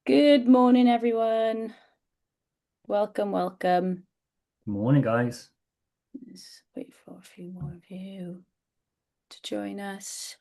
Good morning, everyone. Welcome. Morning, guys. Let's wait for a few more of you to join us.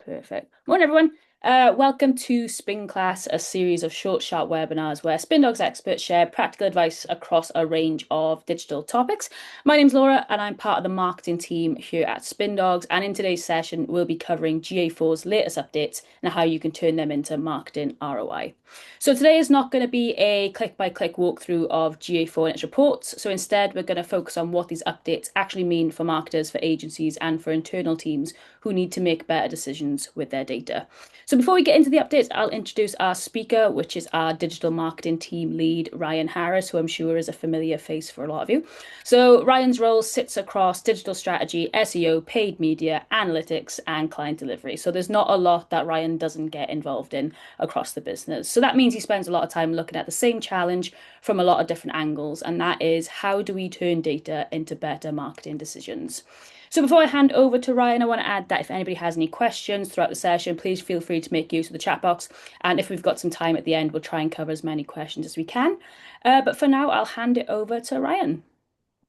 Perfect. Morning, everyone. Welcome to Spin Class, a series of short, sharp webinars where Spin Dogs experts share practical advice across a range of digital topics. My name's Laura, and I'm part of the marketing team here at Spin Dogs. And in today's session, we'll be covering GA4's latest updates and how you can turn them into marketing ROI. So today is not going to be a click-by-click walkthrough of GA4 and its reports. So instead, we're going to focus on what these updates actually mean for marketers, for agencies, and for internal teams who need to make better decisions with their data. So before we get into the updates, I'll introduce our speaker, which is our digital marketing team lead, Ryan Harris, who I'm sure is a familiar face for a lot of you. So Ryan's role sits across digital strategy, SEO, paid media, analytics, and client delivery. So there's not a lot that Ryan doesn't get involved in across the business. So that means he spends a lot of time looking at the same challenge from a lot of different angles, and that is how do we turn data into better marketing decisions? So before I hand over to Ryan, I want to add that if anybody has any questions throughout the session, please feel free to make use of the chat box. And if we've got some time at the end, we'll try and cover as many questions as we can. But for now, I'll hand it over to Ryan.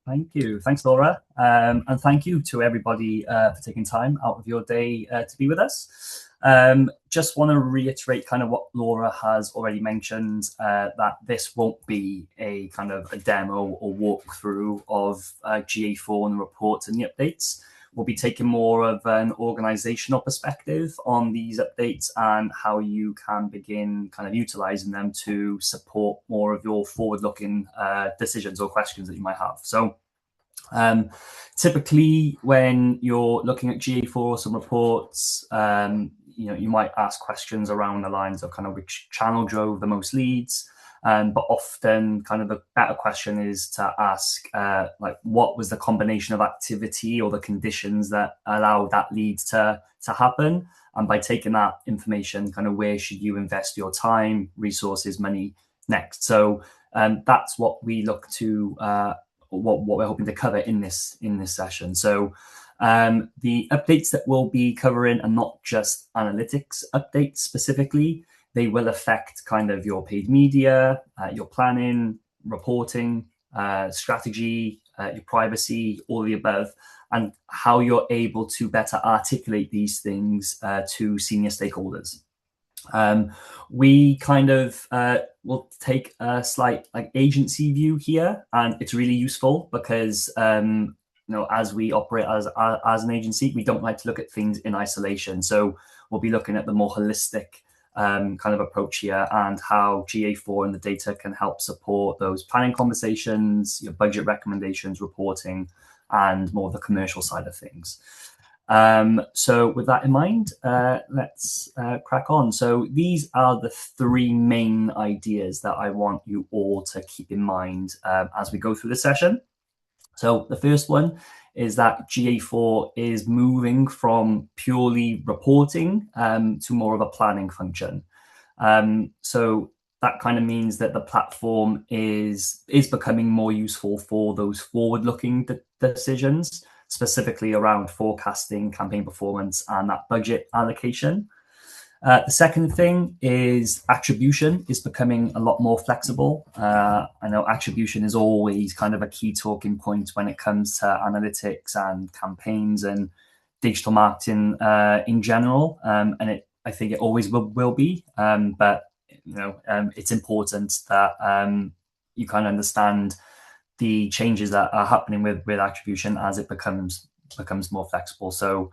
Thank you. Thanks, Laura. And thank you to everybody for taking time out of your day to be with us. Just want to reiterate kind of what Laura has already mentioned, that this won't be a kind of a demo or walkthrough of GA4 and the reports and the updates. We'll be taking more of an organizational perspective on these updates and how you can begin kind of utilizing them to support more of your forward-looking decisions or questions that you might have. So typically when you're looking at GA4, some reports, you might ask questions around the lines of kind of which channel drove the most leads. But often kind of the better question is to ask like what was the combination of activity or the conditions that allowed that lead to happen, and by taking that information, kind of where should you invest your time, resources, money next. So that's what we look to what we're hoping to cover in this session. So the updates that we'll be covering are not just analytics updates specifically. They will affect kind of your paid media, your planning, reporting, strategy, your privacy, all the above, and how you're able to better articulate these things to senior stakeholders. We kind of will take a slight like agency view here, and it's really useful because as we operate as an agency, we don't like to look at things in isolation. So we'll be looking at the more holistic kind of approach here and how GA4 and the data can help support those planning conversations, your budget recommendations, reporting, and more the commercial side of things. So with that in mind, let's crack on. So these are the three main ideas that I want you all to keep in mind as we go through the session. So the first one is that GA4 is moving from purely reporting to more of a planning function. So that kind of means that the platform is becoming more useful for those forward-looking decisions, specifically around forecasting, campaign performance, and that budget allocation. The second thing is attribution is becoming a lot more flexible. I know attribution is always kind of a key talking point when it comes to analytics and campaigns and digital marketing in general. And I think it always will be. But it's important that you kind of understand the changes that are happening with attribution as it becomes more flexible. So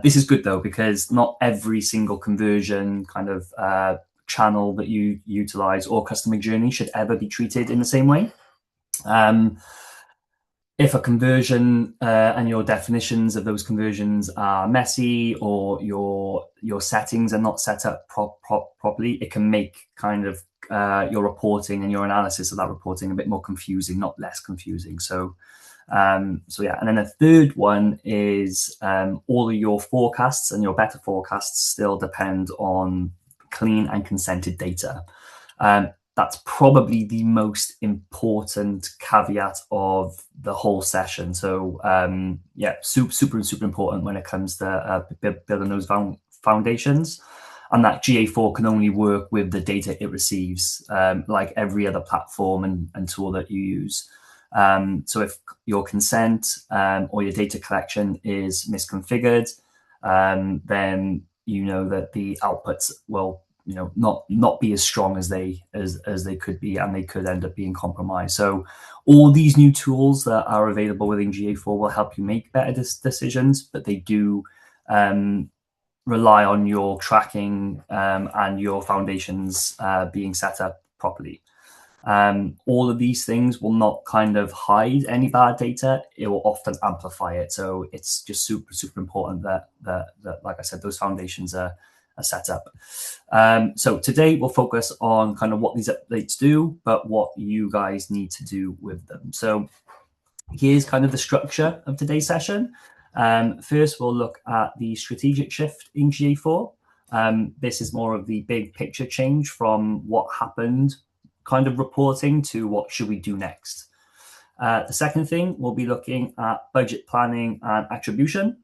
this is good though, because not every single conversion kind of channel that you utilize or customer journey should ever be treated in the same way. If a conversion and your definitions of those conversions are messy, or your settings are not set up properly, it can make kind of your reporting and your analysis of that reporting a bit more confusing, not less confusing. So yeah, and then the third one is all of your forecasts and your better forecasts still depend on clean and consented data. That's probably the most important caveat of the whole session. So yeah, super important when it comes to building those foundations. and that GA4 can only work with the data it receives, like every other platform and tool that you use. So if your consent or your data collection is misconfigured, then you know that the outputs will not be as strong as they could be, and they could end up being compromised. So all these new tools that are available within GA4 will help you make better decisions, but they do rely on your tracking and your foundations being set up properly. All of these things will not kind of hide any bad data. It will often amplify it. So it's just super, super important that like I said, those foundations are set up. So today we'll focus on kind of what these updates do, but what you guys need to do with them. So here's kind of the structure of today's session. First, we'll look at the strategic shift in GA4. This is more of the big picture change from what happened kind of reporting to what should we do next. The second thing, we'll be looking at budget planning and attribution.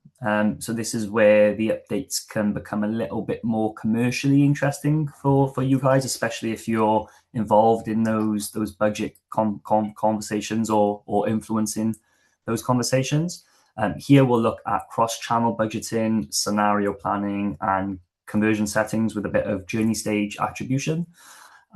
So this is where the updates can become a little bit more commercially interesting for you guys, especially if you're involved in those budget conversations or influencing those conversations. Here we'll look at cross-channel budgeting, scenario planning, and conversion settings with a bit of journey stage attribution.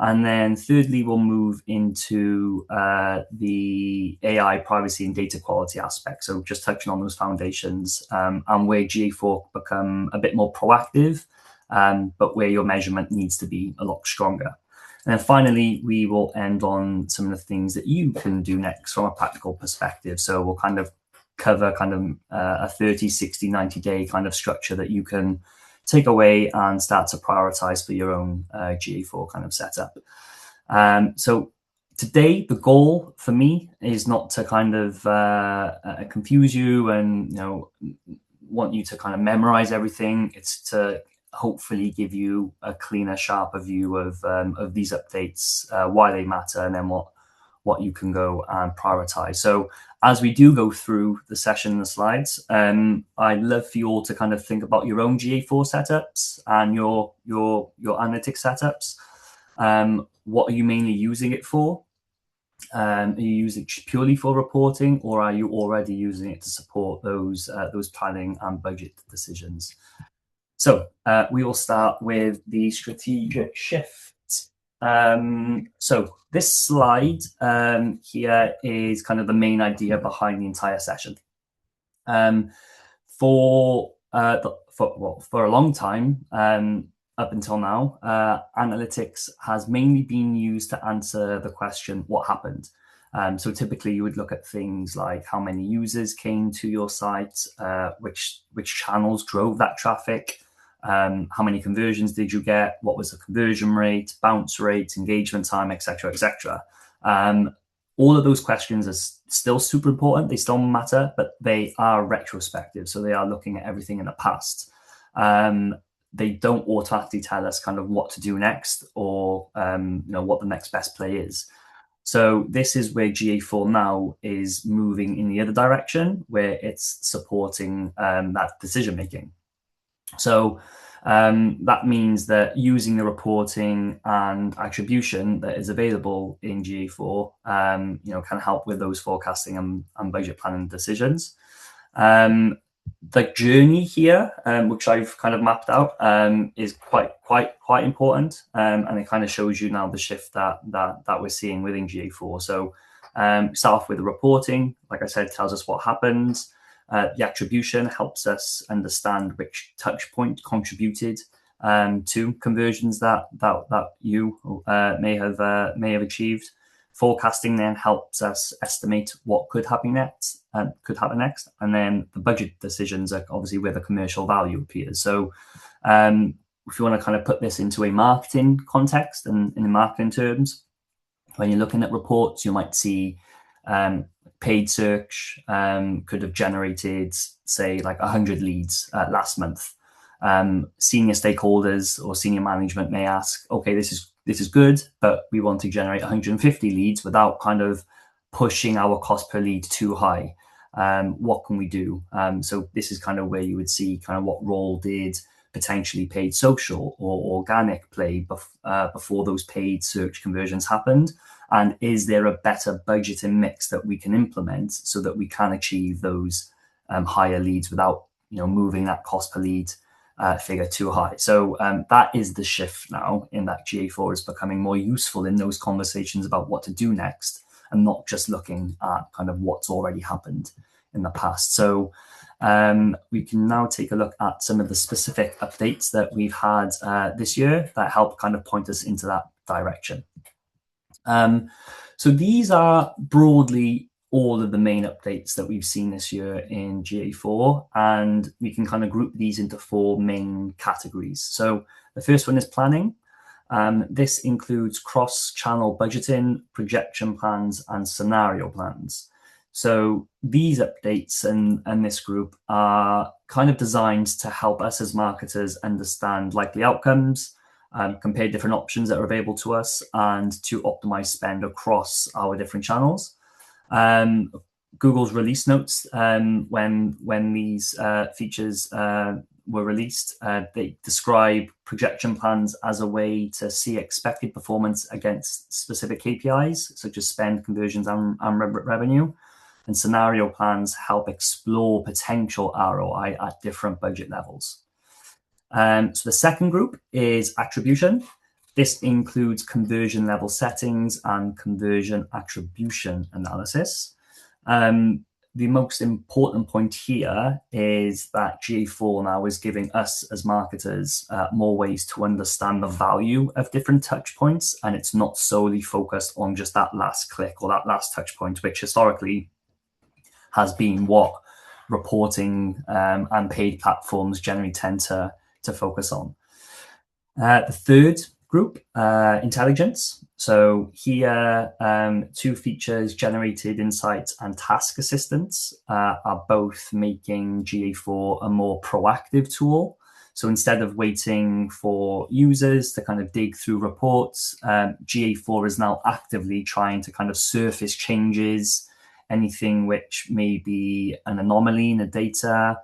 And then thirdly, we'll move into the AI privacy and data quality aspect. So just touching on those foundations and where GA4 become a bit more proactive, but where your measurement needs to be a lot stronger. And then finally, we will end on some of the things that you can do next from a practical perspective. So we'll kind of cover kind of a 30, 60, 90-day kind of structure that you can take away and start to prioritize for your own GA4 kind of setup. So today, the goal for me is not to kind of confuse you and want you to kind of memorize everything. It's to hopefully give you a cleaner, sharper view of these updates, why they matter, and then what you can go and prioritize. So as we do go through the session and the slides, I'd love for you all to kind of think about your own GA4 setups and your analytics setups. What are you mainly using it for? Are you using it purely for reporting, or are you already using it to support those planning and budget decisions? So we will start with the strategic shift. So this slide here is kind of the main idea behind the entire session. For a long time, up until now, analytics has mainly been used to answer the question, what happened? So typically you would look at things like how many users came to your site, which channels drove that traffic, how many conversions did you get, what was the conversion rate, bounce rate, engagement time, etc., etc. All of those questions are still super important. They still matter, but they are retrospective. So they are looking at everything in the past. They don't automatically tell us kind of what to do next or what the next best play is. So this is where GA4 now is moving in the other direction, where it's supporting that decision making. So that means that using the reporting and attribution that is available in GA4, can help with those forecasting and budget planning decisions. The journey here, which I've kind of mapped out, is quite important, and it kind of shows you now the shift that we're seeing within GA4. So start off with the reporting, like I said, tells us what happens. The attribution helps us understand which touch point contributed to conversions that you may have achieved. Forecasting then helps us estimate what could happen next, and then the budget decisions are obviously where the commercial value appears. So if you want to kind of put this into a marketing context and in marketing terms, when you're looking at reports, you might see paid search could have generated, say, like 100 leads last month. Senior stakeholders or senior management may ask, okay, this is good, but we want to generate 150 leads without kind of pushing our cost per lead too high. What can we do? So this is kind of where you would see kind of what role did potentially paid social or organic play before those paid search conversions happened? And is there a better budgeting mix that we can implement so that we can achieve those higher leads without moving that cost per lead figure too high? So that is the shift now, in that GA4 is becoming more useful in those conversations about what to do next, and not just looking at kind of what's already happened in the past. So we can now take a look at some of the specific updates that we've had this year that help kind of point us into that direction. So these are broadly all of the main updates that we've seen this year in GA4, and we can kind of group these into 4 main categories. So the first one is planning. This includes cross-channel budgeting, projection plans, and scenario plans. So these updates and this group are kind of designed to help us as marketers understand likely outcomes, compare different options that are available to us, and to optimize spend across our different channels. Google's release notes, when these features were released, they describe projection plans as a way to see expected performance against specific KPIs, such as spend, conversions, and revenue. And scenario plans help explore potential ROI at different budget levels. So the second group is attribution. This includes conversion level settings and conversion attribution analysis. The most important point here is that GA4 now is giving us as marketers more ways to understand the value of different touch points, and it's not solely focused on just that last click or that last touch point, which historically has been what reporting and paid platforms generally tend to focus on. The third group, intelligence. So here, 2 features, generated insights and task assistance, are both making GA4 a more proactive tool. So instead of waiting for users to kind of dig through reports, GA4 is now actively trying to kind of surface changes, anything which may be an anomaly in the data,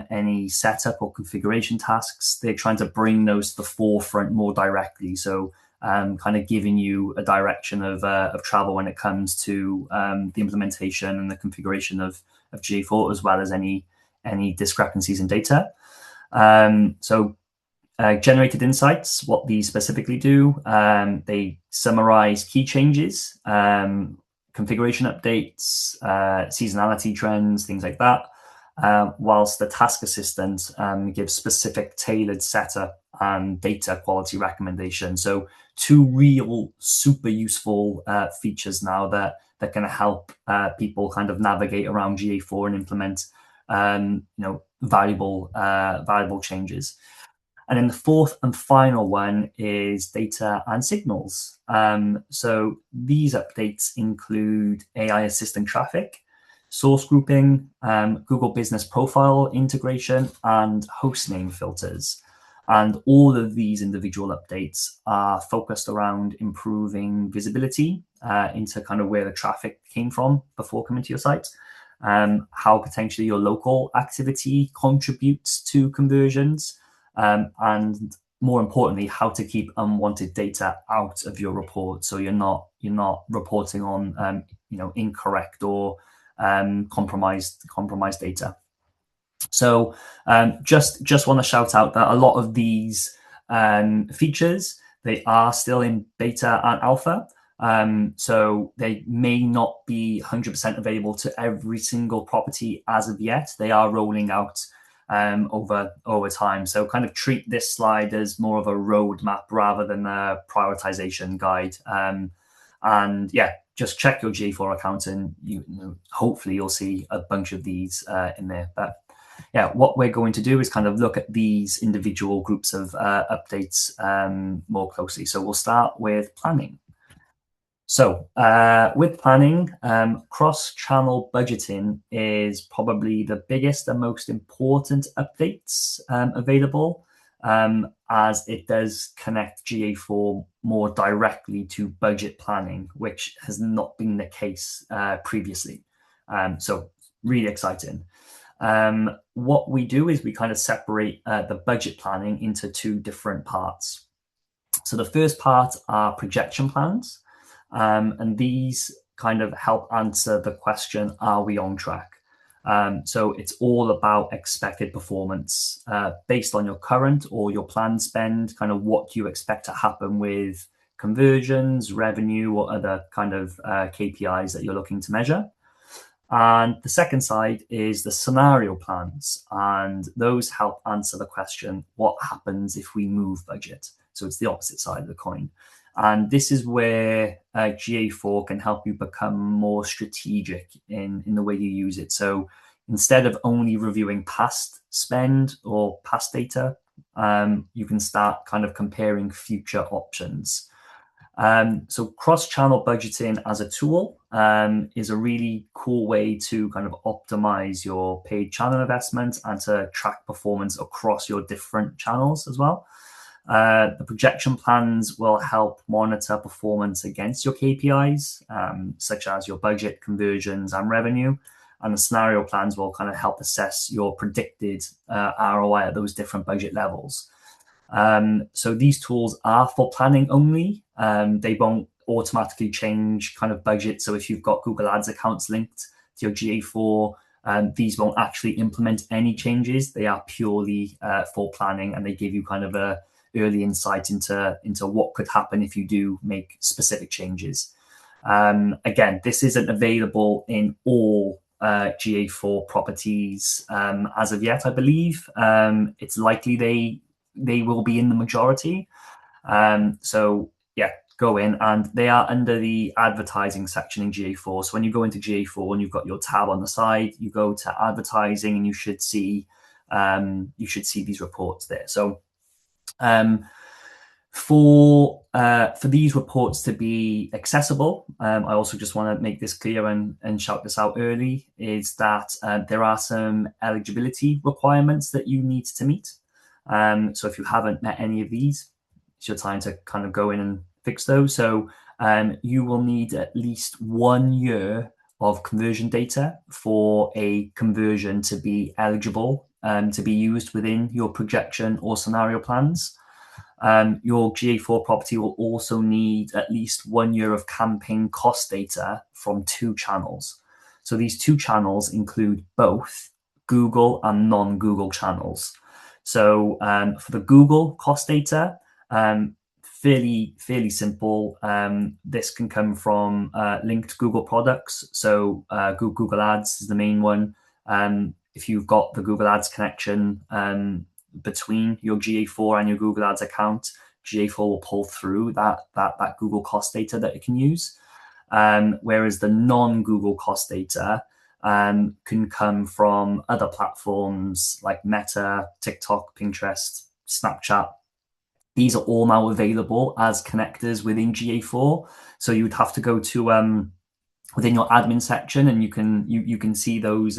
any setup or configuration tasks. They're trying to bring those to the forefront more directly. So kind of giving you a direction of travel when it comes to the implementation and the configuration of GA4, as well as any discrepancies in data. So generated insights, what these specifically do, they summarize key changes, configuration updates, seasonality trends, things like that. Whilst the task assistant gives specific tailored setup and data quality recommendations. So 2 real super useful features now that can help people kind of navigate around GA4 and implement valuable changes. And then the fourth and final one is data and signals. So these updates include AI assistant traffic, source grouping, Google Business Profile integration, and hostname filters. And all of these individual updates are focused around improving visibility into kind of where the traffic came from before coming to your site, how potentially your local activity contributes to conversions, and more importantly, how to keep unwanted data out of your report, so you're not reporting on incorrect or compromised data. So just want to shout out that a lot of these features, they are still in beta and alpha. So they may not be 100% available to every single property as of yet. They are rolling out over time. So kind of treat this slide as more of a roadmap rather than a prioritization guide. And yeah, just check your GA4 account and hopefully you'll see a bunch of these in there. But yeah, what we're going to do is kind of look at these individual groups of updates more closely. So we'll start with planning. So with planning, cross-channel budgeting is probably the biggest and most important updates available, as it does connect GA4 more directly to budget planning, which has not been the case previously. So really exciting. What we do is we kind of separate the budget planning into two different parts. So the first part are projection plans, and these kind of help answer the question, are we on track? So it's all about expected performance based on your current or your planned spend, kind of what do you expect to happen with conversions, revenue, or other kind of KPIs that you're looking to measure. And the second side is the scenario plans, and those help answer the question, what happens if we move budget? So it's the opposite side of the coin. And this is where GA4 can help you become more strategic in the way you use it. So instead of only reviewing past spend or past data, you can start kind of comparing future options. So cross-channel budgeting as a tool is a really cool way to kind of optimize your paid channel investment and to track performance across your different channels as well. The projection plans will help monitor performance against your KPIs, such as your budget, conversions, and revenue. And the scenario plans will kind of help assess your predicted ROI at those different budget levels. So these tools are for planning only. They won't automatically change kind of budget. So if you've got Google Ads accounts linked to your GA4, these won't actually implement any changes. They are purely for planning, and they give you kind of a early insight into what could happen if you do make specific changes. Again, this isn't available in all GA4 properties as of yet, I believe. It's likely they will be in the majority. So yeah, go in, and they are under the advertising section in GA4. So when you go into GA4 and you've got your tab on the side, you go to advertising, and you should see these reports there. So for these reports to be accessible, I also just want to make this clear and shout this out early, is that there are some eligibility requirements that you need to meet. So if you haven't met any of these, it's your time to kind of go in and fix those. So you will need at least 1 year of conversion data for a conversion to be eligible to be used within your projection or scenario plans. Your GA4 property will also need at least 1 year of campaign cost data from 2 channels. So these 2 channels include both Google and non-Google channels. So for the Google cost data, fairly simple. This can come from linked Google products. So Google Ads is the main one. If you've got the Google Ads connection between your GA4 and your Google Ads account, GA4 will pull through that Google cost data that you can use. Whereas the non-Google cost data can come from other platforms like Meta, TikTok, Pinterest, Snapchat. These are all now available as connectors within GA4. So you would have to go to within your admin section, and you can see those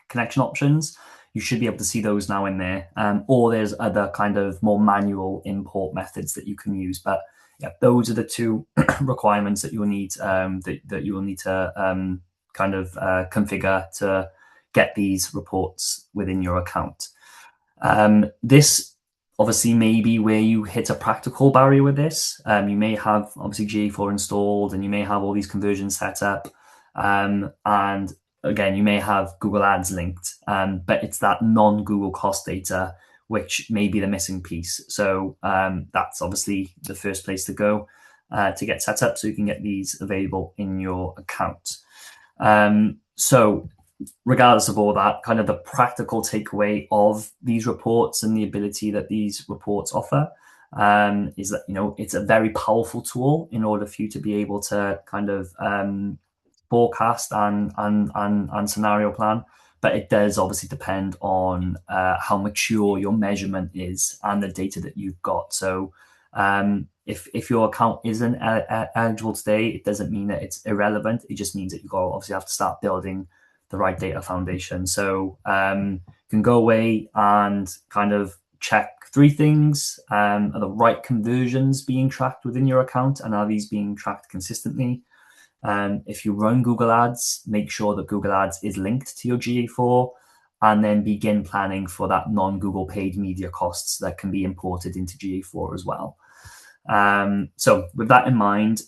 connection options. You should be able to see those now in there. Or there's other kind of more manual import methods that you can use. But yeah, those are the 2 requirements that you'll need that you will need to kind of configure to get these reports within your account. This obviously may be where you hit a practical barrier with this. You may have obviously GA4 installed, and you may have all these conversions set up, and again, you may have Google Ads linked, but it's that non-Google cost data which may be the missing piece. So that's obviously the first place to go to get set up, so you can get these available in your account. So regardless of all that, kind of the practical takeaway of these reports and the ability that these reports offer is that, it's a very powerful tool in order for you to be able to kind of forecast and scenario plan. But it does obviously depend on how mature your measurement is and the data that you've got. So if your account isn't eligible today, it doesn't mean that it's irrelevant. It just means that you obviously have to start building the right data foundation. So you can go away and kind of check 3 things. Are the right conversions being tracked within your account, and are these being tracked consistently? If you run Google Ads, make sure that Google Ads is linked to your GA4, and then begin planning for that non-Google paid media costs that can be imported into GA4 as well. So with that in mind,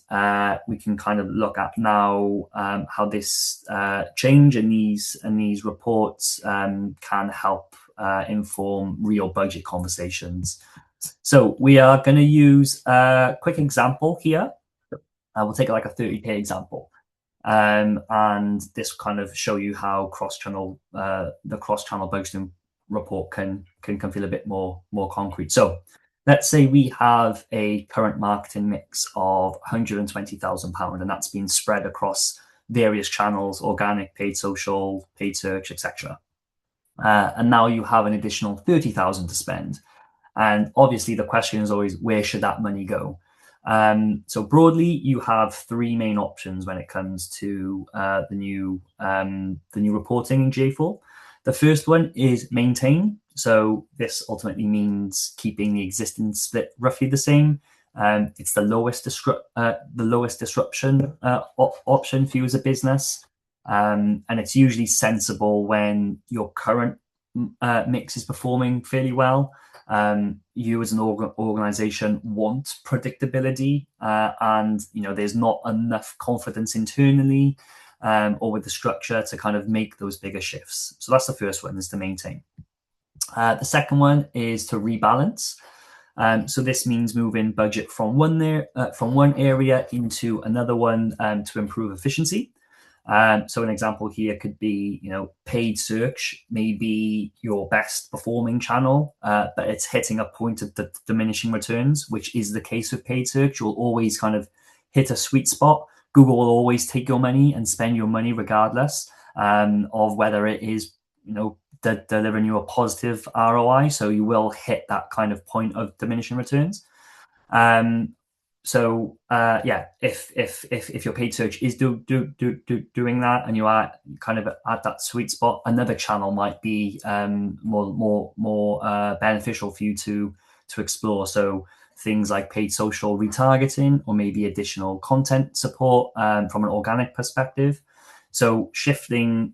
we can kind of look at now how this change in these reports can help inform real budget conversations. So we are going to use a quick example here. We'll take like a 30K example. And this kind of show you how the cross-channel budgeting report can feel a bit more concrete. So let's say we have a current marketing mix of £120,000, and that's been spread across various channels: organic, paid social, paid search, etc. And now you have an additional 30,000 to spend. And obviously the question is always, where should that money go? So broadly, you have three main options when it comes to the new reporting in GA4. The first one is maintain. So this ultimately means keeping the existing split roughly the same. It's the lowest disruption option for you as a business, and it's usually sensible when your current mix is performing fairly well. You as an organization want predictability, and there's not enough confidence internally or with the structure to kind of make those bigger shifts. So that's the first one, is to maintain. The second one is to rebalance. So this means moving budget from one area into another one to improve efficiency. So an example here could be, paid search may be your best performing channel, but it's hitting a point of diminishing returns, which is the case with paid search. You'll always kind of hit a sweet spot. Google will always take your money and spend your money regardless of whether it is, delivering you a positive ROI. So you will hit that kind of point of diminishing returns. So if your paid search is doing that, and you are kind of at that sweet spot, another channel might be more beneficial for you to explore. So things like paid social retargeting, or maybe additional content support from an organic perspective. So shifting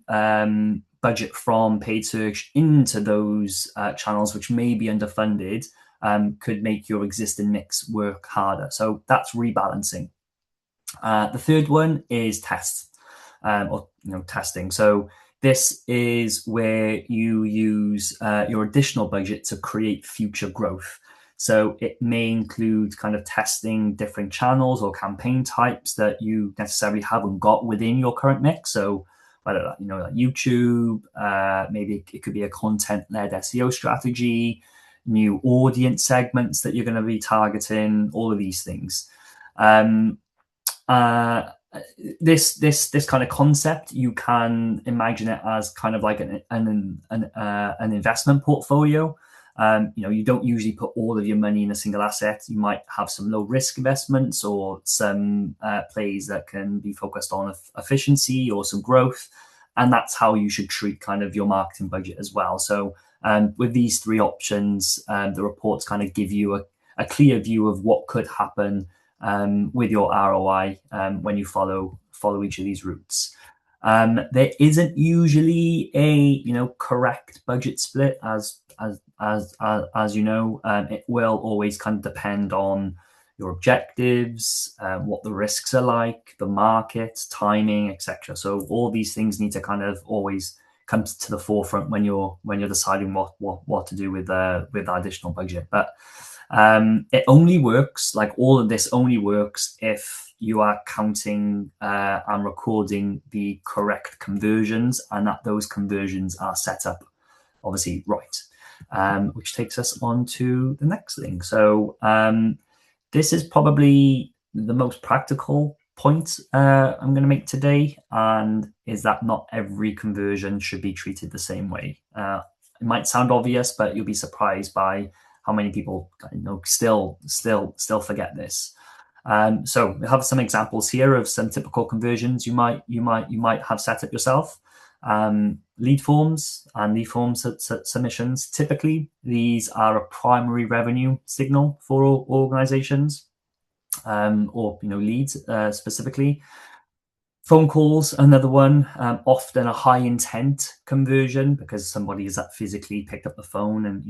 budget from paid search into those channels which may be underfunded could make your existing mix work harder. So that's rebalancing. The third one is testing. So this is where you use your additional budget to create future growth. So it may include kind of testing different channels or campaign types that you necessarily haven't got within your current mix. So whether like YouTube, maybe it could be a content-led SEO strategy, new audience segments that you're going to be targeting, all of these things. This kind of concept, you can imagine it as kind of like an investment portfolio. You don't usually put all of your money in a single asset. You might have some low risk investments, or some plays that can be focused on efficiency or some growth. And that's how you should treat kind of your marketing budget as well. So with these three options, the reports kind of give you a clear view of what could happen with your ROI when you follow each of these routes. There isn't usually a correct budget split, as it will always kind of depend on your objectives, what the risks are like, the market, timing, etc. So all these things need to kind of always come to the forefront when you're deciding what to do with that additional budget. But it only works, like all of this only works if you are counting and recording the correct conversions, and that those conversions are set up obviously right. Which takes us on to the next thing. So this is probably the most practical point I'm going to make today, and is that not every conversion should be treated the same way. It might sound obvious, but you'll be surprised by how many people still forget this. So we have some examples here of some typical conversions you might have set up yourself. Lead forms and lead form submissions. Typically, these are a primary revenue signal for organizations, or leads specifically. Phone calls, another one, often a high intent conversion because somebody has physically picked up the phone and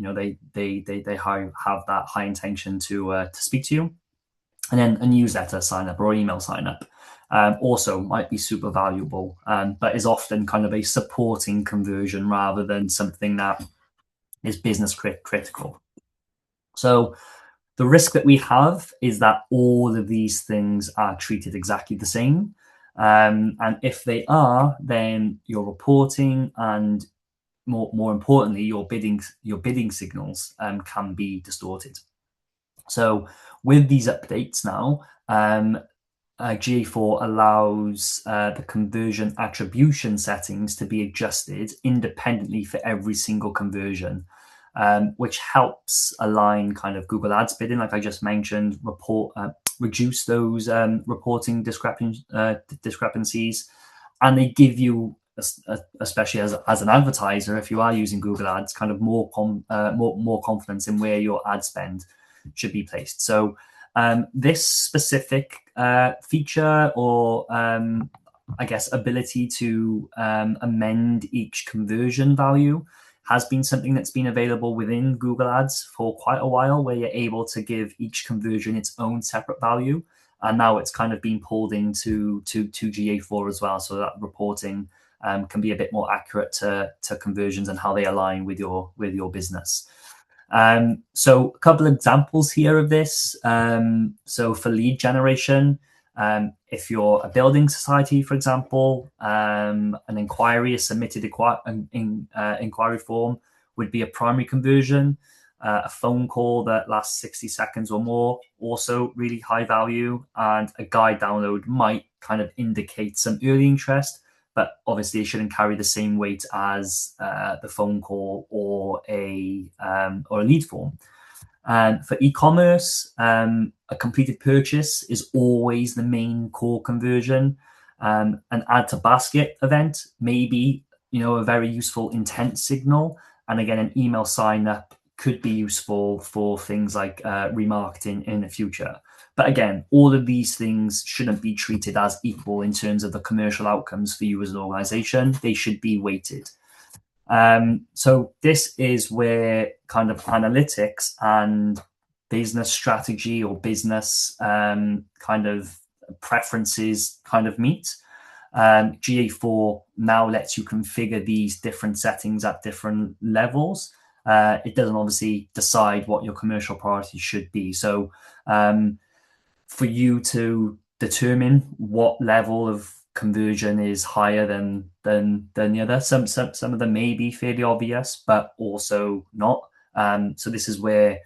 they have that high intention to speak to you. And then a newsletter sign up or email sign up also might be super valuable, but is often kind of a supporting conversion rather than something that is business critical. So the risk that we have is that all of these things are treated exactly the same. And if they are, then your reporting and more importantly, your bidding signals can be distorted. So with these updates now, GA4 allows the conversion attribution settings to be adjusted independently for every single conversion, which helps align kind of Google Ads bidding, like I just mentioned, reduce those reporting discrepancies, and they give you, especially as an advertiser, if you are using Google Ads, kind of more confidence in where your ad spend should be placed. So this specific feature or I guess ability to amend each conversion value has been something that's been available within Google Ads for quite a while, where you're able to give each conversion its own separate value. And now it's kind of been pulled into GA4 as well, so that reporting can be a bit more accurate to conversions and how they align with your business. So a couple of examples here of this. So for lead generation, if you're a building society, for example, an inquiry, a submitted inquiry form would be a primary conversion. A phone call that lasts 60 seconds or more, also really high value. And a guide download might kind of indicate some early interest, but obviously it shouldn't carry the same weight as the phone call or a lead form. And for e-commerce, a completed purchase is always the main core conversion. An add to basket event may be, a very useful intent signal. And again, an email sign up could be useful for things like remarketing in the future. But again, all of these things shouldn't be treated as equal in terms of the commercial outcomes for you as an organization. They should be weighted. So this is where kind of analytics and business strategy or business kind of preferences kind of meet. GA4 now lets you configure these different settings at different levels. It doesn't obviously decide what your commercial priority should be. So for you to determine what level of conversion is higher than the other, some of them may be fairly obvious, but also not. So this is where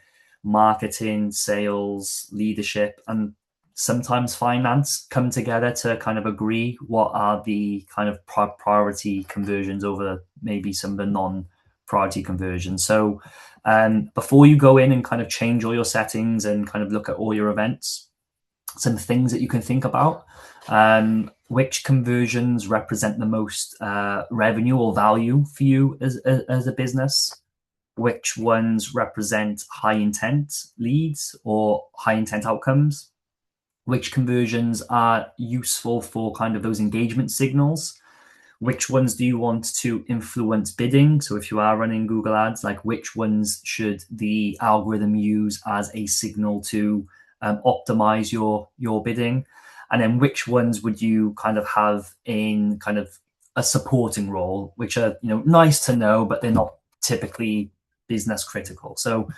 marketing, sales, leadership, and sometimes finance come together to kind of agree what are the kind of priority conversions over maybe some of the non-priority conversions. So before you go in and kind of change all your settings and kind of look at all your events, some things that you can think about: which conversions represent the most revenue or value for you as a business? Which ones represent high intent leads or high intent outcomes? Which conversions are useful for kind of those engagement signals? Which ones do you want to influence bidding? So if you are running Google Ads, like which ones should the algorithm use as a signal to optimize your bidding? And then which ones would you kind of have in kind of a supporting role, which are nice to know, but they're not typically business critical. So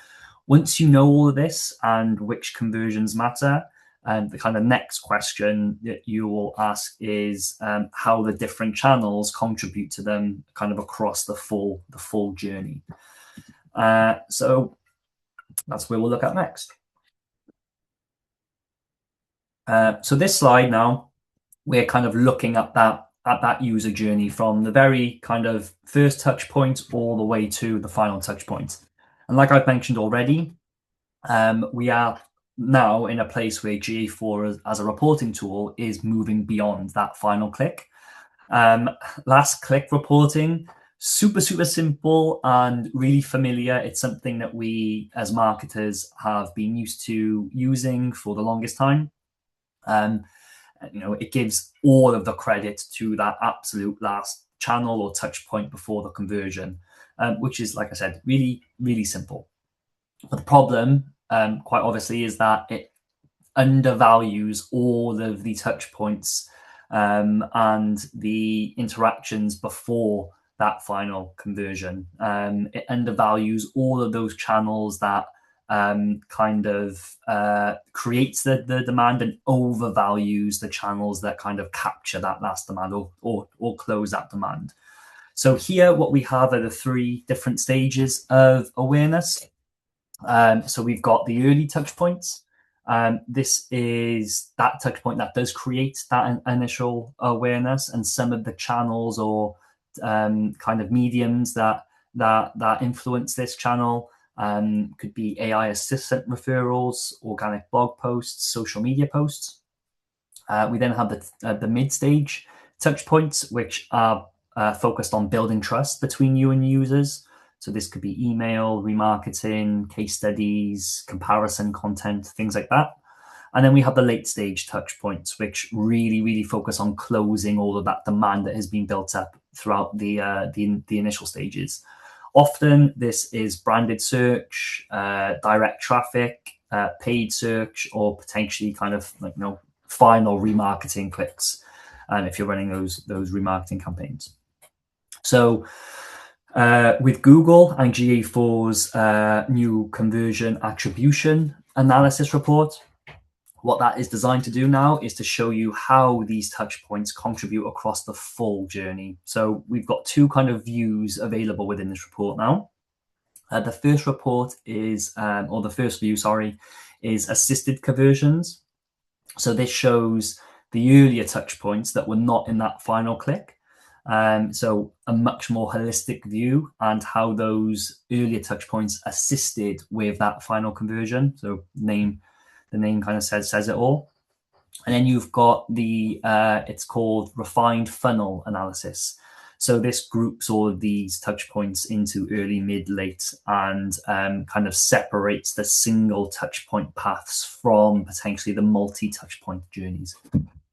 once you know all of this and which conversions matter, the kind of next question that you will ask is how the different channels contribute to them kind of across the full journey. So that's where we'll look at next. So this slide now, we're kind of looking at that user journey from the very kind of first touch point all the way to the final touch point. And like I've mentioned already, we are now in a place where GA4 as a reporting tool is moving beyond that final click. Last click reporting, super simple and really familiar. It's something that we as marketers have been used to using for the longest time. it gives all of the credit to that absolute last channel or touch point before the conversion, which is, like I said, really, really simple. But the problem, quite obviously, is that it undervalues all of the touch points and the interactions before that final conversion. It undervalues all of those channels that creates the demand, and overvalues the channels that kind of capture that last demand or close that demand. So here, what we have are the 3 different stages of awareness. So we've got the early touch points. This is that touch point that does create that initial awareness, and some of the channels or kind of mediums that influence this channel could be AI assistant referrals, organic blog posts, social media posts. We then have the mid-stage touch points, which are focused on building trust between you and users. So this could be email, remarketing, case studies, comparison content, things like that. And then we have the late stage touch points, which really, really focus on closing all of that demand that has been built up throughout the initial stages. Often this is branded search, direct traffic, paid search, or potentially kind of final remarketing clicks, if you're running those remarketing campaigns. So with Google and GA4's new conversion attribution analysis report, what that is designed to do now is to show you how these touch points contribute across the full journey. So we've got 2 kind of views available within this report now. The first report is, or the first view, sorry, is assisted conversions. So this shows the earlier touch points that were not in that final click. So a much more holistic view, and how those earlier touch points assisted with that final conversion. So the name kind of says it all. And then you've got the it's called refined funnel analysis. So this groups all of these touch points into early, mid, late, and kind of separates the single touch point paths from potentially the multi touch point journeys.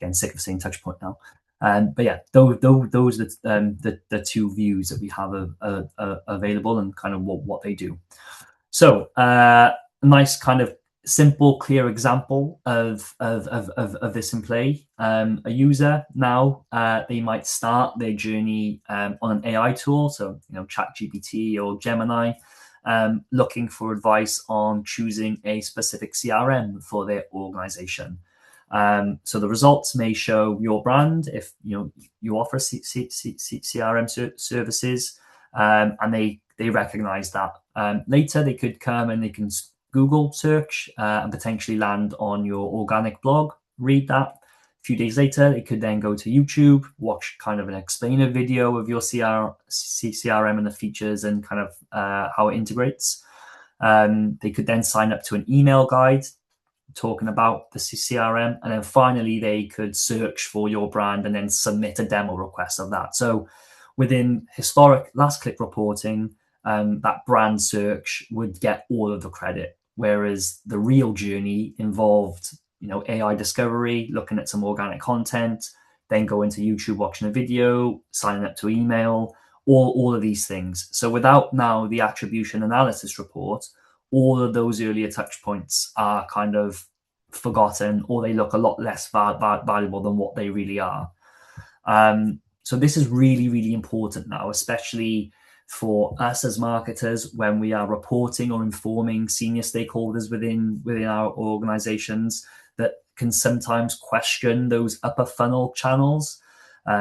Again, sick of saying touch point now. But yeah, those are the 2 views that we have available, and kind of what they do. So a nice kind of simple, clear example of this in play. A user now, they might start their journey on an AI tool, so ChatGPT or Gemini, looking for advice on choosing a specific CRM for their organization. So the results may show your brand if you offer CRM services, and they recognize that. Later, they could come and they can Google search and potentially land on your organic blog, read that. A few days later, they could then go to YouTube, watch kind of an explainer video of your CRM and the features and kind of how it integrates. They could then sign up to an email guide talking about the CRM, and then finally they could search for your brand and then submit a demo request of that. So within historic last click reporting, that brand search would get all of the credit, whereas the real journey involved AI discovery, looking at some organic content, then going to YouTube, watching a video, signing up to email, all of these things. So without now the attribution analysis report, all of those earlier touch points are kind of forgotten, or they look a lot less valuable than what they really are. So this is really, really important now, especially for us as marketers when we are reporting or informing senior stakeholders within our organizations that can sometimes question those upper funnel channels.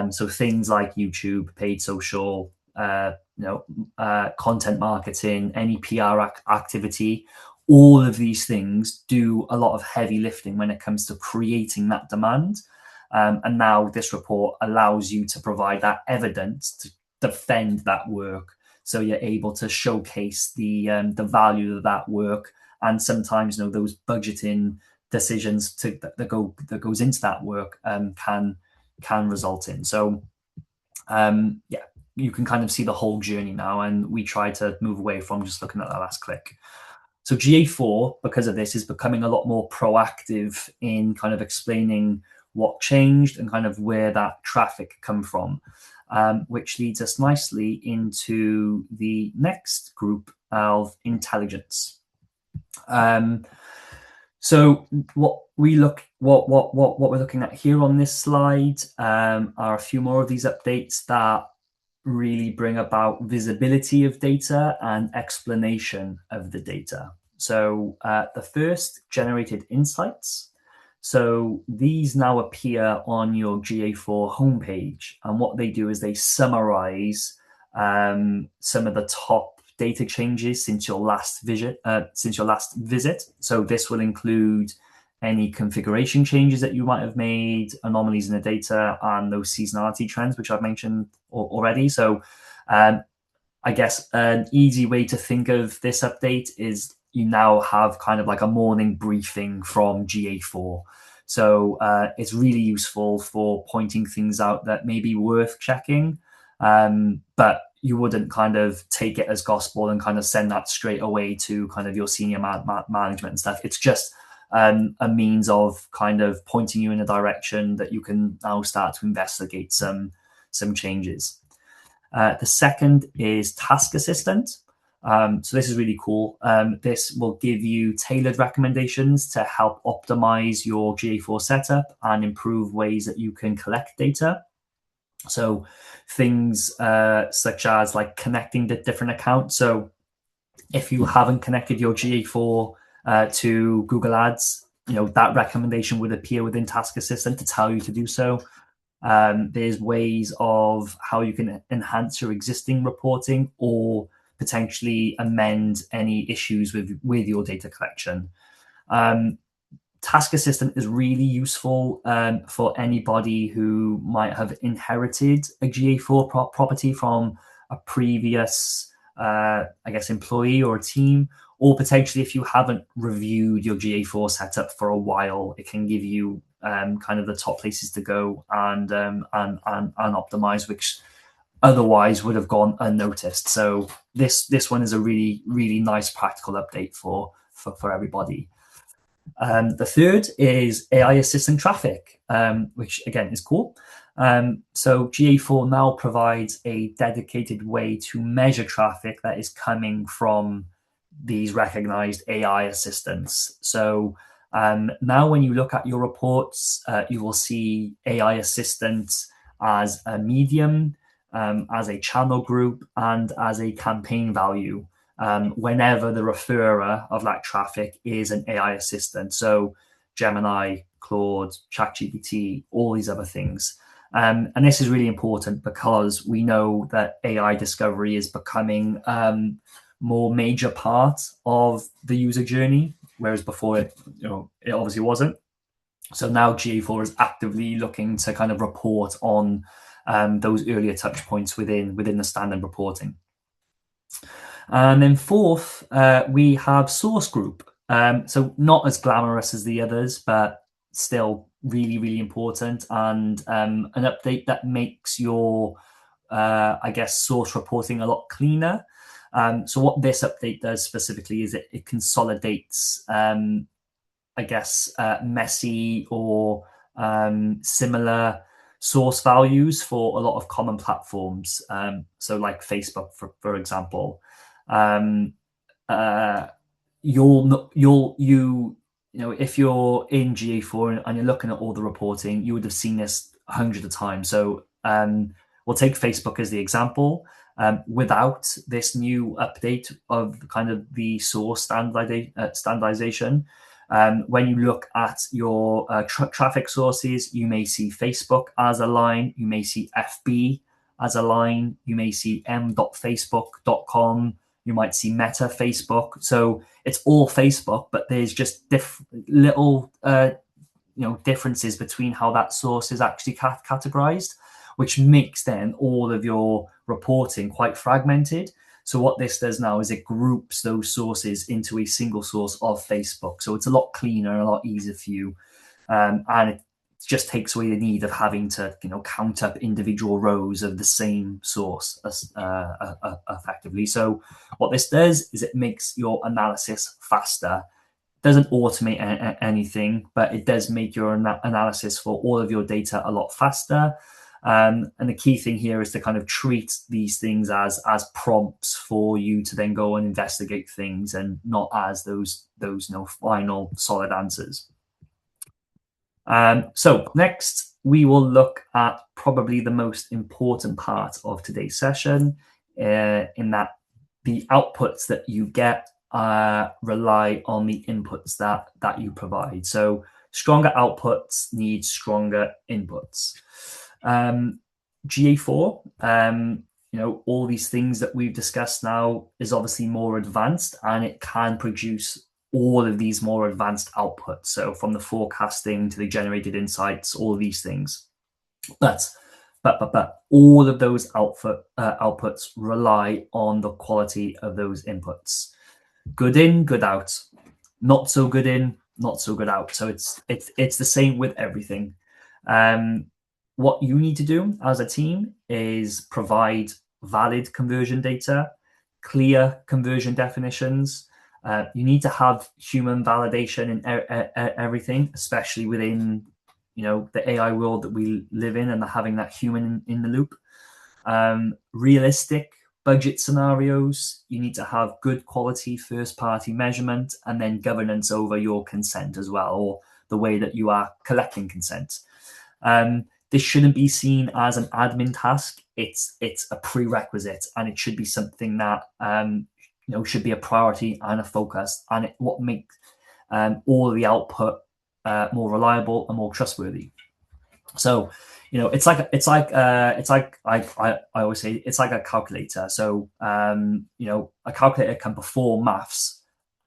So things like YouTube, paid social, content marketing, any PR activity, all of these things do a lot of heavy lifting when it comes to creating that demand. And now this report allows you to provide that evidence to defend that work. So you're able to showcase the value of that work, and sometimes those budgeting decisions that goes into that work can result in. So you can kind of see the whole journey now, and we try to move away from just looking at that last click. So GA4, because of this, is becoming a lot more proactive in kind of explaining what changed and kind of where that traffic come from, which leads us nicely into the next group of intelligence. So what we're looking at here on this slide are a few more of these updates that really bring about visibility of data and explanation of the data. So the first, generated insights. So these now appear on your GA4 homepage, and what they do is they summarize some of the top data changes since your last visit. So this will include any configuration changes that you might have made, anomalies in the data, and those seasonality trends, which I've mentioned already. So I guess an easy way to think of this update is you now have kind of like a morning briefing from GA4. So it's really useful for pointing things out that may be worth checking, but you wouldn't kind of take it as gospel and kind of send that straight away to kind of your senior management and stuff. It's just a means of kind of pointing you in a direction that you can now start to investigate some changes. The second is Task Assistant. So this is really cool. This will give you tailored recommendations to help optimize your GA4 setup and improve ways that you can collect data. So things such as like connecting the different accounts. So if you haven't connected your GA4 to Google Ads, that recommendation would appear within Task Assistant to tell you to do so. There's ways of how you can enhance your existing reporting or potentially amend any issues with your data collection. Task Assistant is really useful for anybody who might have inherited a GA4 property from a previous, employee or a team, or potentially if you haven't reviewed your GA4 setup for a while, it can give you kind of the top places to go and optimize, which otherwise would have gone unnoticed. So this one is a really, really nice practical update for everybody. The third is AI assistant traffic, which again is cool. So GA4 now provides a dedicated way to measure traffic that is coming from these recognized AI assistants. So now when you look at your reports, you will see AI assistants as a medium, as a channel group, and as a campaign value. Whenever the referrer of that traffic is an AI assistant. So Gemini, Claude, ChatGPT, all these other things. And this is really important because we know that AI discovery is becoming more major part of the user journey, whereas before it obviously wasn't. So now GA4 is actively looking to kind of report on those earlier touch points within the standard reporting. And then fourth, we have source group. So not as glamorous as the others, but still really, really important, and an update that makes your, source reporting a lot cleaner. So what this update does specifically is it consolidates, messy or similar source values for a lot of common platforms. So like Facebook, for example. If you're in GA4 and you're looking at all the reporting, you would have seen this hundreds of times. So we'll take Facebook as the example. Without this new update of kind of the source standardization, when you look at your traffic sources, you may see Facebook as a line, you may see FB as a line, you may see m.facebook.com, you might see Meta Facebook. So it's all Facebook, but there's just little differences between how that source is actually categorized, which makes then all of your reporting quite fragmented. So what this does now is it groups those sources into a single source of Facebook. So it's a lot cleaner, a lot easier for you. And it just takes away the need of having to, count up individual rows of the same source effectively. So what this does is it makes your analysis faster. Doesn't automate anything, but it does make your analysis for all of your data a lot faster. And the key thing here is to kind of treat these things as prompts for you to then go and investigate things, and not as those final solid answers. So next, we will look at probably the most important part of today's session, in that the outputs that you get rely on the inputs that you provide. So stronger outputs need stronger inputs. GA4, all these things that we've discussed now is obviously more advanced, and it can produce all of these more advanced outputs. So from the forecasting to the generated insights, all of these things. But all of those outputs rely on the quality of those inputs. Good in, good out. Not so good in, not so good out. So it's the same with everything. What you need to do as a team is provide valid conversion data, clear conversion definitions. You need to have human validation in everything, especially within the AI world that we live in, and having that human in the loop. Realistic budget scenarios. You need to have good quality first party measurement, and then governance over your consent as well, or the way that you are collecting consent. This shouldn't be seen as an admin task. It's a prerequisite, and it should be something that should be a priority and a focus, and what makes all of the output more reliable and more trustworthy. So it's like I always say, it's like a calculator. So a calculator can perform maths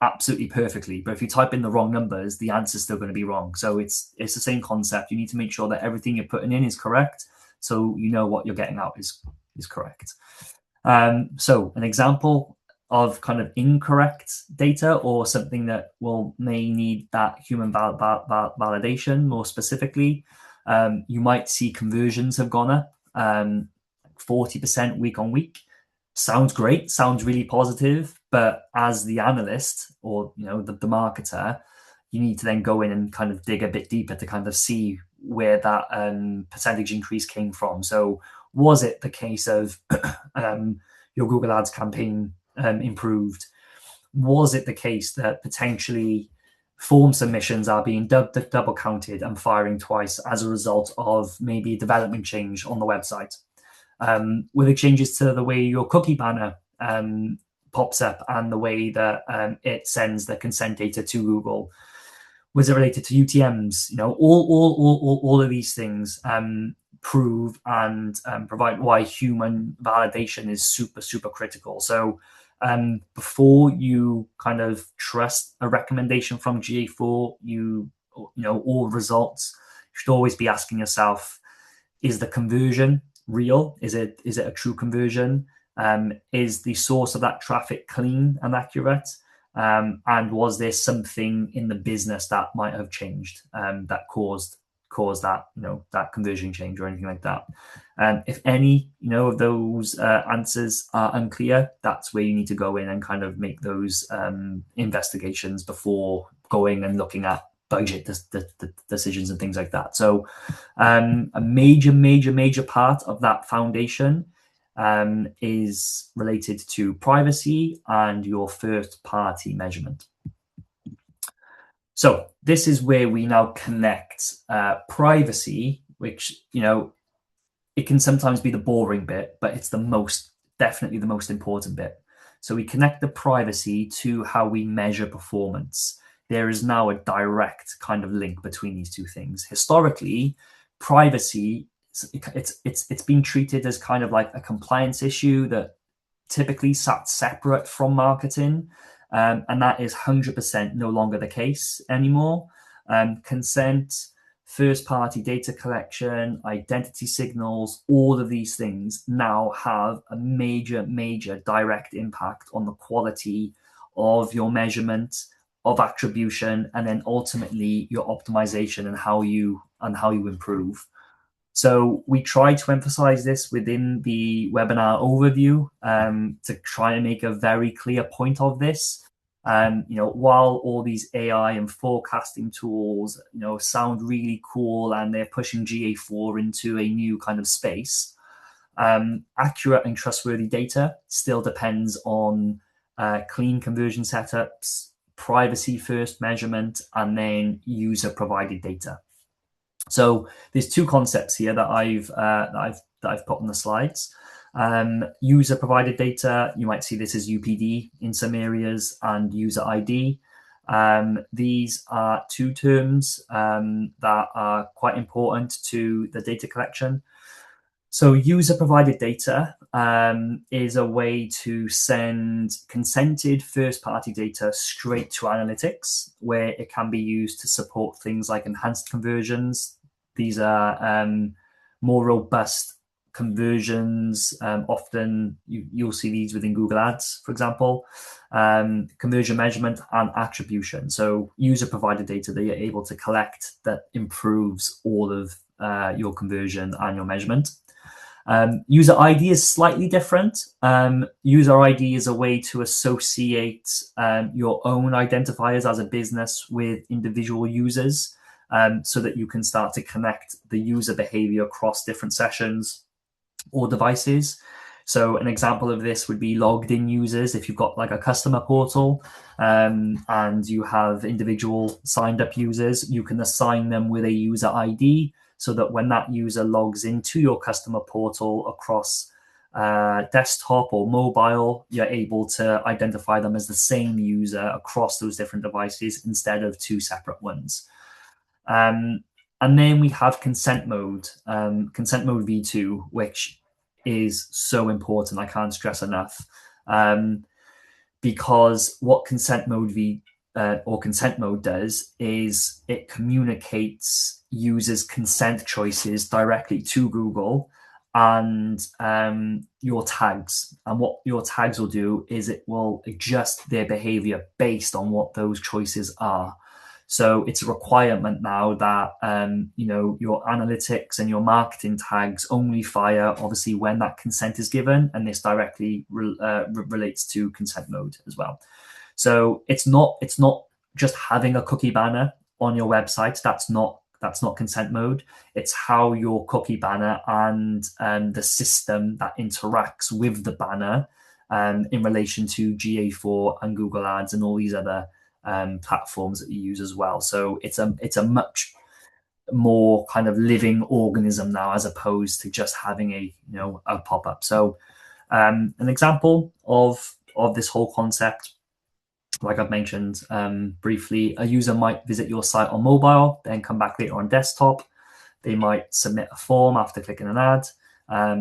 absolutely perfectly, but if you type in the wrong numbers, the answer's still going to be wrong. So it's the same concept. You need to make sure that everything you're putting in is correct, so what you're getting out is correct. So an example of kind of incorrect data, or something that may need that human validation more specifically, you might see conversions have gone up 40% week on week. Sounds great, sounds really positive, but as the analyst, or the marketer, you need to then go in and kind of dig a bit deeper to kind of see where that percentage increase came from. So was it the case of your Google Ads campaign improved? Was it the case that potentially form submissions are being double counted and firing twice as a result of maybe a development change on the website? Were there changes to the way your cookie banner pops up and the way that it sends the consent data to Google? Was it related to UTMs? All of these things prove and provide why human validation is super, super critical. So before you kind of trust a recommendation from GA4, all results, you should always be asking yourself, is the conversion real? Is it a true conversion? Is the source of that traffic clean and accurate? And was there something in the business that might have changed that caused that that conversion change or anything like that? If any of those answers are unclear, that's where you need to go in and kind of make those investigations before going and looking at budget decisions and things like that. So a major part of that foundation is related to privacy and your first party measurement. So this is where we now connect privacy, which it can sometimes be the boring bit, but it's definitely the most important bit. So we connect the privacy to how we measure performance. There is now a direct kind of link between these two things. Historically, privacy, it's been treated as kind of like a compliance issue that typically sat separate from marketing, and that is 100% no longer the case anymore. Consent, first-party data collection, identity signals, all of these things now have a major direct impact on the quality of your measurement, of attribution, and then ultimately your optimization and how you improve. So we try to emphasize this within the webinar overview to try and make a very clear point of this. While all these AI and forecasting tools, sound really cool and they're pushing GA4 into a new kind of space, accurate and trustworthy data still depends on clean conversion setups, privacy first measurement, and then user provided data. So there's two concepts here that I've put on the slides. User provided data, you might see this as UPD in some areas, and user ID. These are two terms that are quite important to the data collection. So user provided data is a way to send consented first party data straight to analytics, where it can be used to support things like enhanced conversions. These are more robust conversions. Often you'll see these within Google Ads, for example, conversion measurement and attribution. So user provided data that you're able to collect that improves all of your conversion and your measurement. User ID is slightly different. User ID is a way to associate your own identifiers as a business with individual users, so that you can start to connect the user behavior across different sessions or devices. So an example of this would be logged in users. If you've got like a customer portal and you have individual signed up users, you can assign them with a user ID, so that when that user logs into your customer portal across desktop or mobile, you're able to identify them as the same user across those different devices instead of two separate ones. And then we have consent mode V2, which is so important. I can't stress enough, because what consent mode does is it communicates users' consent choices directly to Google and your tags. And what your tags will do is it will adjust their behavior based on what those choices are. So it's a requirement now that your analytics and your marketing tags only fire obviously when that consent is given, and this directly relates to consent mode as well. So it's not just having a cookie banner on your website. That's not consent mode. It's how your cookie banner and the system that interacts with the banner in relation to GA4 and Google Ads and all these other platforms that you use as well. So it's a much more kind of living organism now, as opposed to just having a pop-up. So an example of this whole concept, like I've mentioned briefly, a user might visit your site on mobile, then come back later on desktop. They might submit a form after clicking an ad.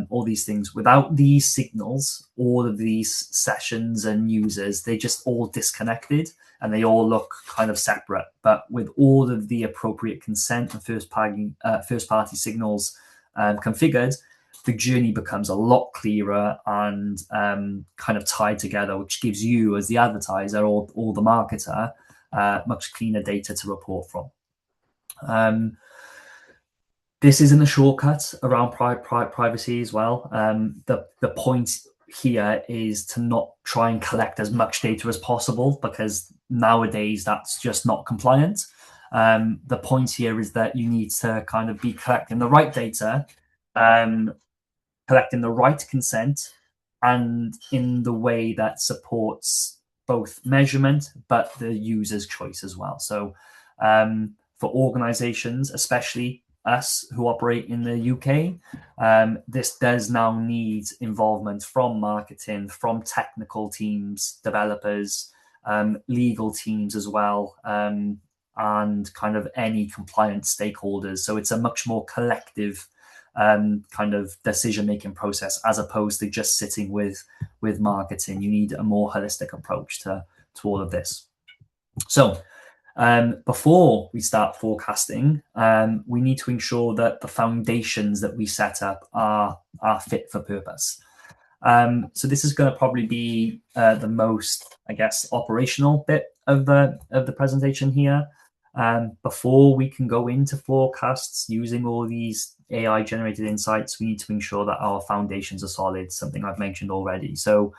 All these things. Without these signals, all of these sessions and users, they just all disconnected and they all look kind of separate. But with all of the appropriate consent and first party signals configured, the journey becomes a lot clearer and kind of tied together, which gives you as the advertiser or the marketer much cleaner data to report from. This isn't a shortcut around privacy as well. The point here is to not try and collect as much data as possible, because nowadays that's just not compliant. The point here is that you need to kind of be collecting the right data, collecting the right consent, and in the way that supports both measurement but the user's choice as well. So for organizations, especially us who operate in the UK, this does now need involvement from marketing, from technical teams, developers, legal teams as well, and kind of any compliance stakeholders. So it's a much more collective kind of decision-making process, as opposed to just sitting with marketing. You need a more holistic approach to all of this. So before we start forecasting, we need to ensure that the foundations that we set up are fit for purpose. So this is going to probably be the most, I guess, operational bit of the presentation here. Before we can go into forecasts using all these AI generated insights, we need to ensure that our foundations are solid, something I've mentioned already. So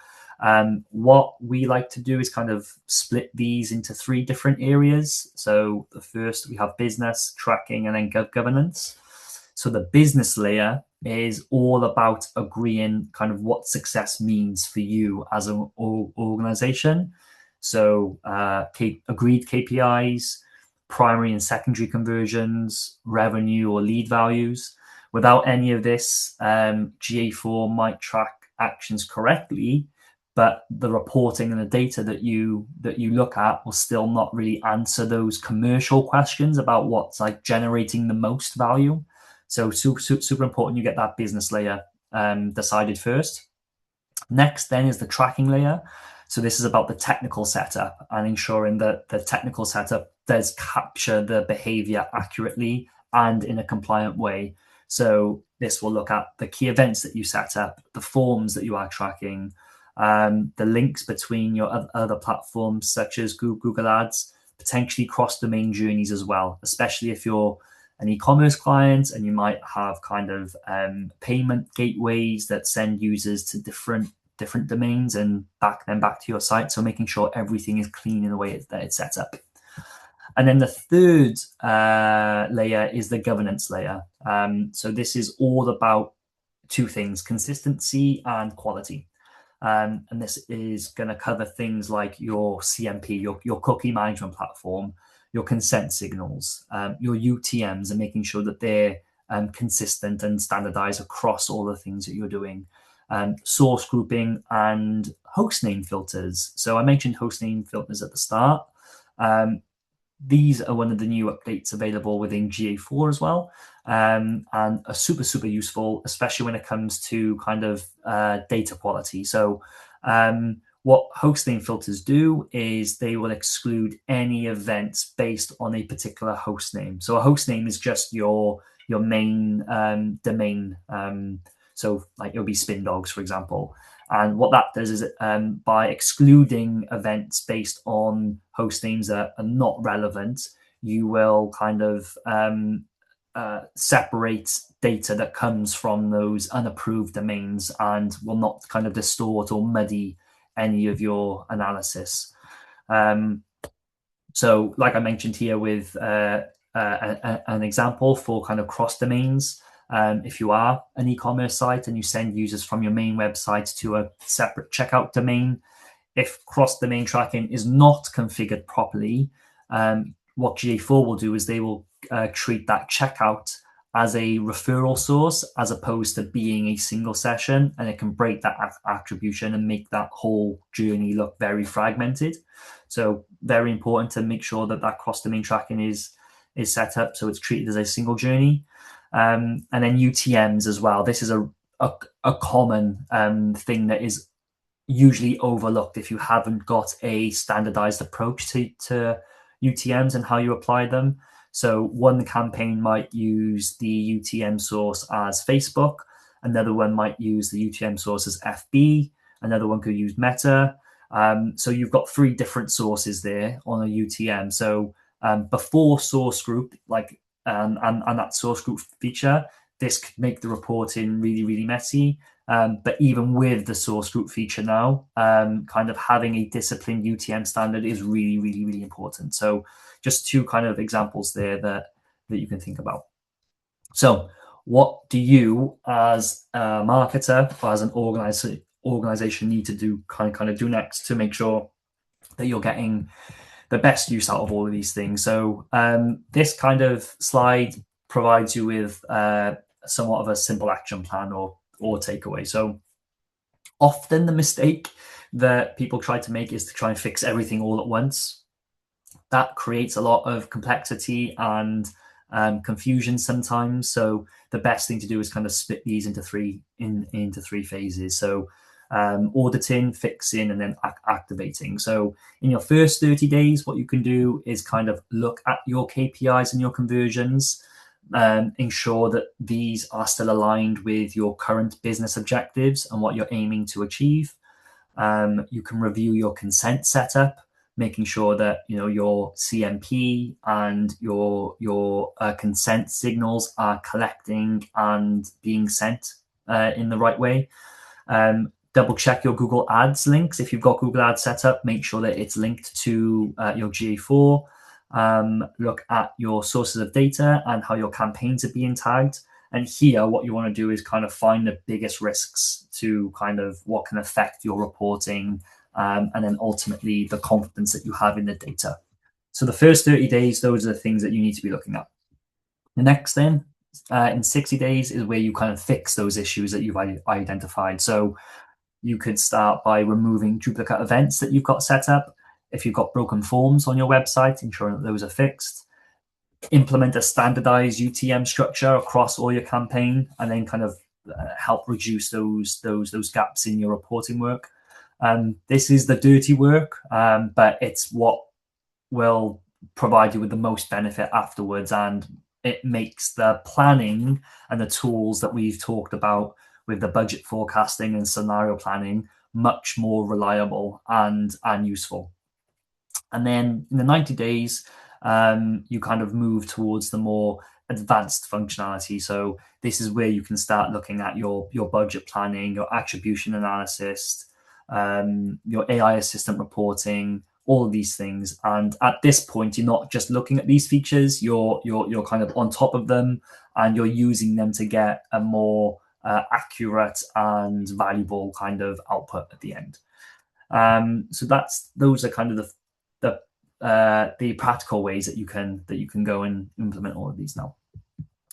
What we like to do is kind of split these into 3 different areas. So the first, we have business, tracking, and then governance. So the business layer is all about agreeing kind of what success means for you as an organization. So agreed KPIs, primary and secondary conversions, revenue or lead values. Without any of this, GA4 might track actions correctly, but the reporting and the data that you look at will still not really answer those commercial questions about what's like generating the most value. So super important you get that business layer decided first. Next then is the tracking layer. So this is about the technical setup and ensuring that the technical setup does capture the behavior accurately and in a compliant way. So this will look at the key events that you set up, the forms that you are tracking, the links between your other platforms such as Google Ads, potentially cross-domain journeys as well, especially if you're an e-commerce client and you might have kind of payment gateways that send users to different domains and back to your site. So making sure everything is clean in the way that it's set up. And then the third layer is the governance layer. So this is all about 2 things: consistency and quality. And this is going to cover things like your CMP, your cookie management platform, your consent signals, your UTMs, and making sure that they're consistent and standardized across all the things that you're doing. Source grouping and hostname filters. So I mentioned hostname filters at the start. These are one of the new updates available within GA4 as well, and are super useful, especially when it comes to kind of data quality. So what hostname filters do is they will exclude any events based on a particular hostname. So a hostname is just your main domain. So like it'll be Spin Dogs, for example. And what that does is by excluding events based on host names that are not relevant, you will kind of separate data that comes from those unapproved domains and will not kind of distort or muddy any of your analysis. So like I mentioned here with an example for kind of cross domains, if you are an e-commerce site and you send users from your main website to a separate checkout domain, if cross-domain tracking is not configured properly, what GA4 will do is they will treat that checkout as a referral source as opposed to being a single session, and it can break that attribution and make that whole journey look very fragmented. So very important to make sure that that cross-domain tracking is set up so it's treated as a single journey. And then UTMs as well. This is a common thing that is usually overlooked if you haven't got a standardized approach to UTMs and how you apply them. So one campaign might use the UTM source as Facebook, another one might use the UTM source as FB, another one could use Meta. So you've got 3 different sources there on a UTM. So before source group, like and that source group feature, this could make the reporting really messy. But even with the source group feature now, kind of having a disciplined UTM standard is really important. So just 2 kind of examples there that you can think about. So what do you as a marketer or as an organization need to do kind of do next to make sure that you're getting the best use out of all of these things? So this kind of slide provides you with somewhat of a simple action plan or takeaway. So often the mistake that people try to make is to try and fix everything all at once. That creates a lot of complexity and confusion sometimes. So the best thing to do is kind of split these into three phases. So auditing, fixing, and then activating. So in your first 30 days, what you can do is kind of look at your KPIs and your conversions, ensure that these are still aligned with your current business objectives and what you're aiming to achieve. You can review your consent setup, making sure that your CMP and your consent signals are collecting and being sent in the right way. double check your Google Ads links. If you've got Google Ads set up, make sure that it's linked to your GA4. Look at your sources of data and how your campaigns are being tagged. And here, what you want to do is kind of find the biggest risks to kind of what can affect your reporting, and then ultimately the confidence that you have in the data. So the first 30 days, those are the things that you need to be looking at. The next then, in 60 days, is where you kind of fix those issues that you've identified. So you could start by removing duplicate events that you've got set up. If you've got broken forms on your website, ensuring that those are fixed. Implement a standardized UTM structure across all your campaign, and then kind of help reduce those gaps in your reporting work. This is the dirty work, but it's what will provide you with the most benefit afterwards, and it makes the planning and the tools that we've talked about with the budget forecasting and scenario planning much more reliable and useful. And then in the 90 days, you kind of move towards the more advanced functionality. So this is where you can start looking at your budget planning, your attribution analysis, your AI assistant reporting, all of these things. And at this point, you're not just looking at these features, you're kind of on top of them, and you're using them to get a more accurate and valuable kind of output at the end. So those are kind of the practical ways that you can go and implement all of these now.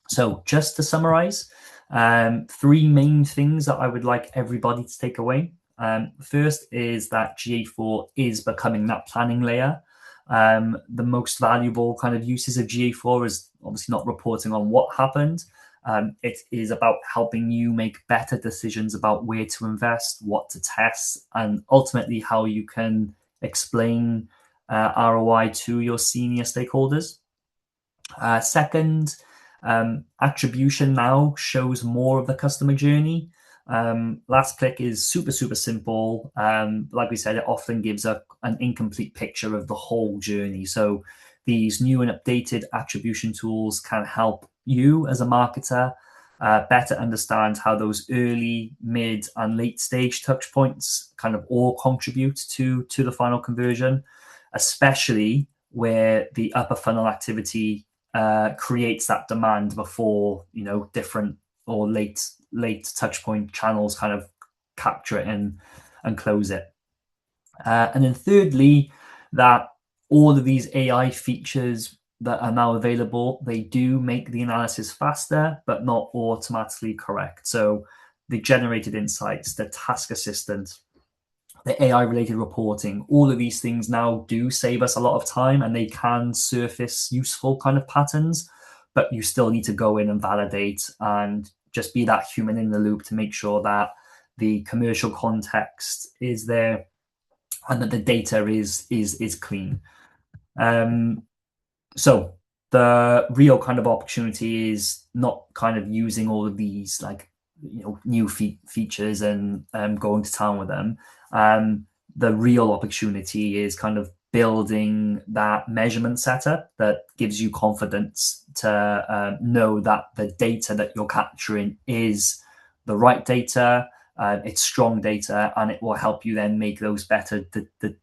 So just to summarize, 3 main things that I would like everybody to take away. First is that GA4 is becoming that planning layer. The most valuable kind of uses of GA4 is obviously not reporting on what happened. It is about helping you make better decisions about where to invest, what to test, and ultimately how you can explain ROI to your senior stakeholders. Second, attribution now shows more of the customer journey. Last click is super simple. Like we said, it often gives an incomplete picture of the whole journey. So these new and updated attribution tools can help you as a marketer better understand how those early, mid, and late stage touch points kind of all contribute to the final conversion, especially where the upper funnel activity creates that demand before different or late touch point channels kind of capture it and close it. And then thirdly, that all of these AI features that are now available, they do make the analysis faster, but not automatically correct. So the generated insights, the task assistant, the AI related reporting, all of these things now do save us a lot of time, and they can surface useful kind of patterns, but you still need to go in and validate and just be that human in the loop to make sure that the commercial context is there and that the data is clean. So the real kind of opportunity is not kind of using all of these new features and going to town with them. The real opportunity is kind of building that measurement setup that gives you confidence to know that the data that you're capturing is the right data, it's strong data, and it will help you then make those better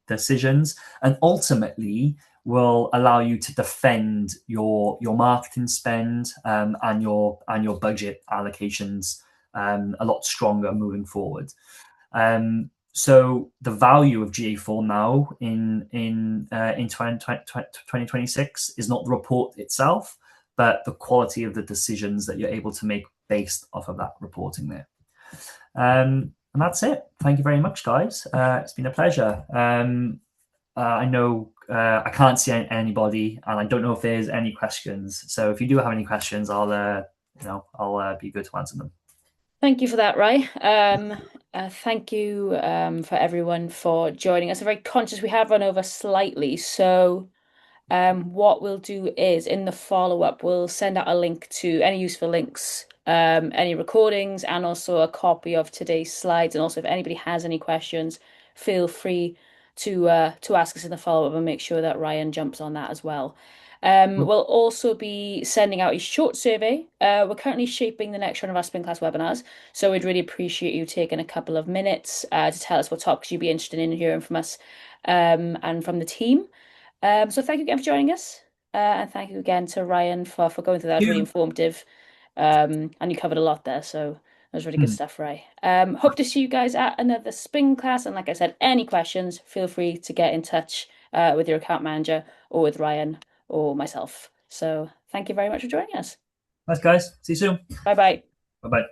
decisions, and ultimately will allow you to defend your marketing spend and your budget allocations a lot stronger moving forward. So the value of GA4 now in 2026 is not the report itself, but the quality of the decisions that you're able to make based off of that reporting there. And that's it. Thank you very much, guys. It's been a pleasure. I know I can't see anybody, and I don't know if there's any questions. So if you do have any questions, I'll be good to answer them. Thank you for that, Ray. Thank you for everyone for joining us. I'm very conscious we have run over slightly, so what we'll do is in the follow-up, we'll send out a link to any useful links, any recordings, and also a copy of today's slides. And also, if anybody has any questions, feel free to ask us in the follow-up and make sure that Ryan jumps on that as well. Cool. We'll also be sending out a short survey. We're currently shaping the next round of our Spin Class webinars, so we'd really appreciate you taking a couple of minutes to tell us what topics you'd be interested in hearing from us and from the team. So thank you again for joining us, and thank you again to Ryan for going through that. It was really You. informative, and you covered a lot there, so that was really good Hmm. stuff, Ray. Hope to see you guys at another spin class, and like I said, any questions, feel free to get in touch with your account manager or with Ryan or myself. So thank you very much for joining us. Thanks, guys. See you soon. Bye bye. Bye bye.